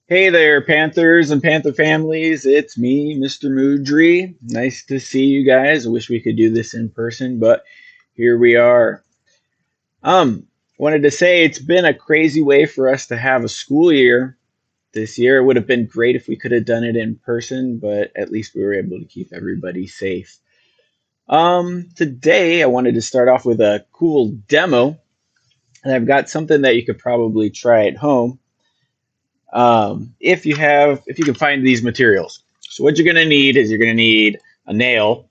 Hey there, Panthers and Panther families. It's me, Mr. Moodry. Nice to see you guys. I wish we could do this in person, but here we are. Um, Wanted to say it's been a crazy way for us to have a school year this year. It would have been great if we could have done it in person, but at least we were able to keep everybody safe. Today I wanted to start off with a cool demo, and I've got something that you could probably try at home. If you can find these materials. So what you're going to need is you're going to need a nail,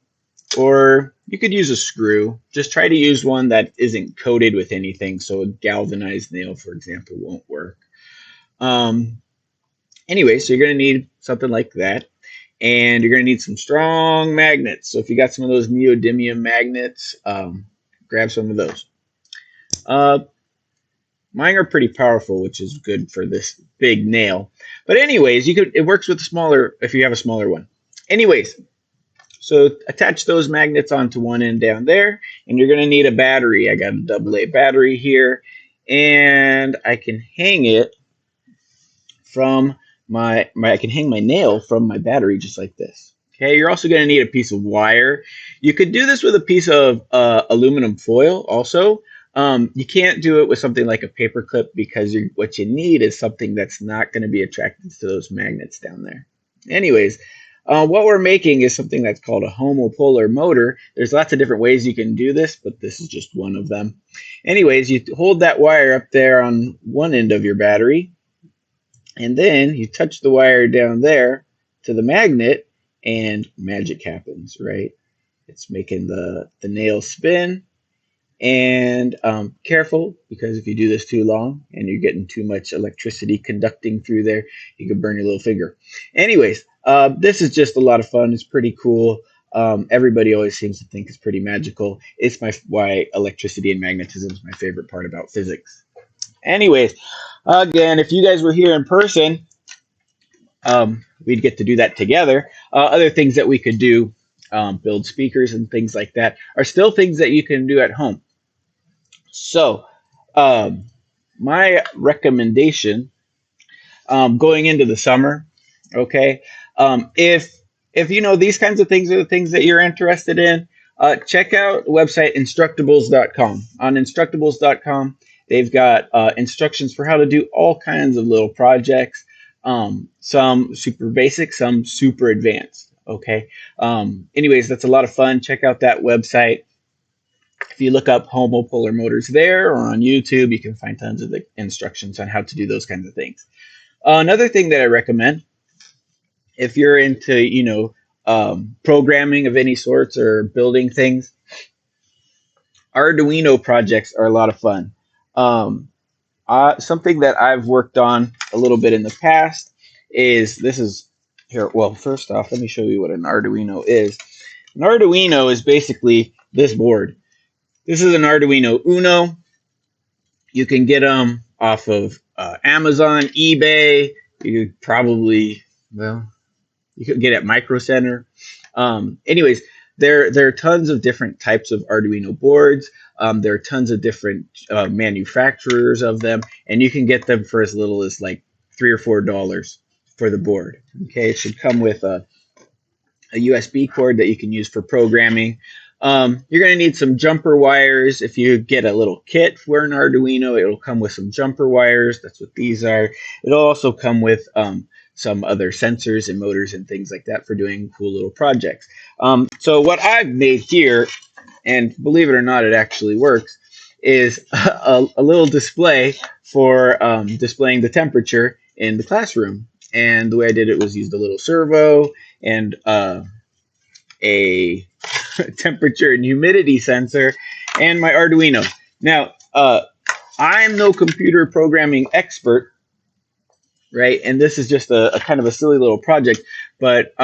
or you could use a screw. Just try to use one that isn't coated with anything. So a galvanized nail, for example, won't work. Um, anyway, so you're going to need something like that. And you're going to need some strong magnets. So if you got some of those neodymium magnets, grab some of those. Uh, Mine are pretty powerful, which is good for this big nail. But anyways, it works with smaller if you have a smaller one. Anyways, so attach those magnets onto one end down there, and you're going to need a battery. I got a AA battery here, and I can hang it from I can hang my nail from my battery just like this. Okay, you're also going to need a piece of wire. You could do this with a piece of aluminum foil also. You can't do it with something like a paper clip because what you need is something that's not going to be attracted to those magnets down there. Anyways, what we're making is something that's called a homopolar motor. There's lots of different ways you can do this, but this is just one of them. Anyways, you hold that wire up there on one end of your battery, and then you touch the wire down there to the magnet, and magic happens, right? It's making the nail spin. And careful, because if you do this too long and you're getting too much electricity conducting through there, you could burn your little finger. Anyways, this is just a lot of fun. It's pretty cool. Everybody always seems to think it's pretty magical. It's why electricity and magnetism is my favorite part about physics. Anyways, again, if you guys were here in person, we'd get to do that together. Other things that we could do, build speakers and things like that, are still things that you can do at home. So, um, my recommendation, going into the summer, okay, if you know these kinds of things are the things that you're interested in, check out the website instructables.com. On instructables.com, they've got instructions for how to do all kinds of little projects, some super basic, some super advanced. Okay. Anyways, that's a lot of fun. Check out that website. If you look up homopolar motors there or on YouTube, you can find tons of the instructions on how to do those kinds of things. Another thing that I recommend, if you're into, programming of any sorts or building things, Arduino projects are a lot of fun. Um, Something that I've worked on a little bit in the past is this is here. Well, first off, let me show you what an Arduino is. An Arduino is basically this board. This is an Arduino Uno. You can get them off of Amazon, eBay. You could probably, well, you could get at Micro Center. Anyways, there are tons of different types of Arduino boards. There are tons of different manufacturers of them, and you can get them for as little as like $3 or $4 for the board. Okay, it should come with a USB cord that you can use for programming. You're going to need some jumper wires. If you get a little kit for an Arduino, it'll come with some jumper wires. That's what these are. It'll also come with some other sensors and motors and things like that for doing cool little projects. So what I've made here, and believe it or not, it actually works, is a little display for displaying the temperature in the classroom. And the way I did it was used a little servo and a temperature and humidity sensor and my Arduino. Now, I'm no computer programming expert, right? And this is just a kind of a silly little project, but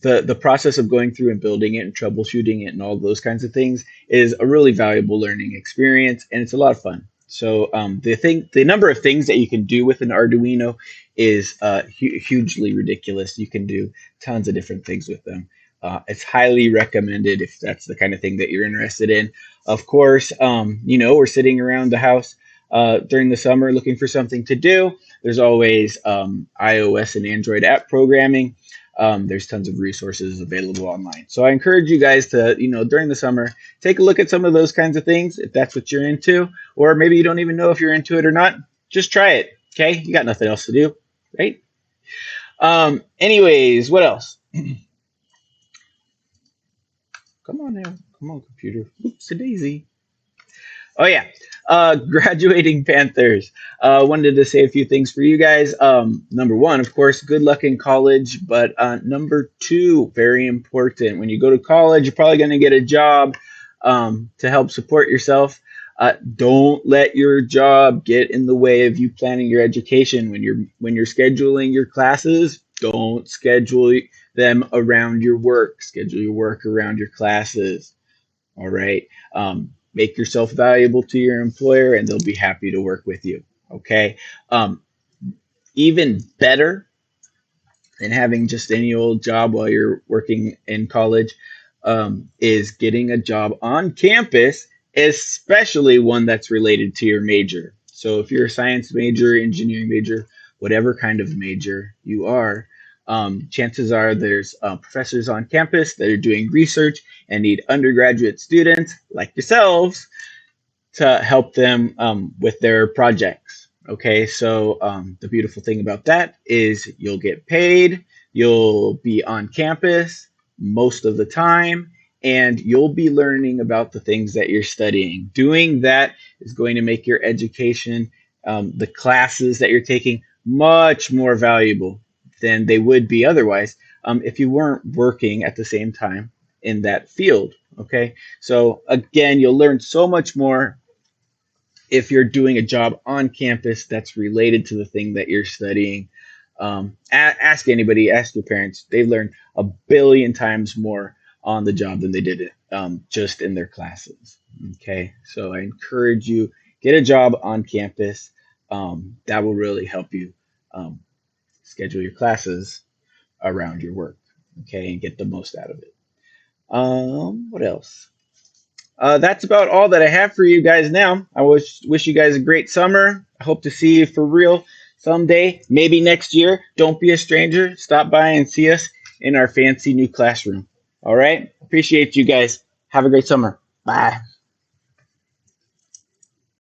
the process of going through and building it and troubleshooting it and all those kinds of things is a really valuable learning experience, and it's a lot of fun. So the number of things that you can do with an Arduino is hugely ridiculous. You can do tons of different things with them. It's highly recommended if that's the kind of thing that you're interested in. Of course, we're sitting around the house. during the summer looking for something to do, there's always iOS and Android app programming. There's tons of resources available online. So I encourage you guys to, during the summer, take a look at some of those kinds of things if that's what you're into, or maybe you don't even know if you're into it or not. Just try it. Okay, you got nothing else to do, right? Anyways, what else? Come on now, come on, computer. Oops, a daisy. Oh yeah, graduating Panthers. Wanted to say a few things for you guys. Number one, of course, good luck in college. But number two, very important. When you go to college, you're probably going to get a job to help support yourself. Don't let your job get in the way of you planning your education. When you're scheduling your classes, don't schedule them around your work. Schedule your work around your classes. All right. Make yourself valuable to your employer and they'll be happy to work with you. Okay. Um, Even better than having just any old job while you're working in college is getting a job on campus, especially one that's related to your major. So if you're a science major, engineering major, whatever kind of major you are, chances are there's professors on campus that are doing research and need undergraduate students like yourselves to help them with their projects. Okay, so the beautiful thing about that is you'll get paid, you'll be on campus most of the time, and you'll be learning about the things that you're studying. Doing that is going to make your education, the classes that you're taking, much more valuable than they would be otherwise if you weren't working at the same time in that field. Okay, so again, you'll learn so much more if you're doing a job on campus that's related to the thing that you're studying. Ask anybody, ask your parents. They've learned a billion times more on the job than they did just in their classes. Okay, so I encourage you, get a job on campus. That will really help you um, schedule your classes around your work. Okay, and get the most out of it. What else? That's about all that I have for you guys now. I wish you guys a great summer. I hope to see you for real someday, maybe next year. Don't be a stranger. Stop by and see us in our fancy new classroom. All right? Appreciate you guys. Have a great summer. Bye.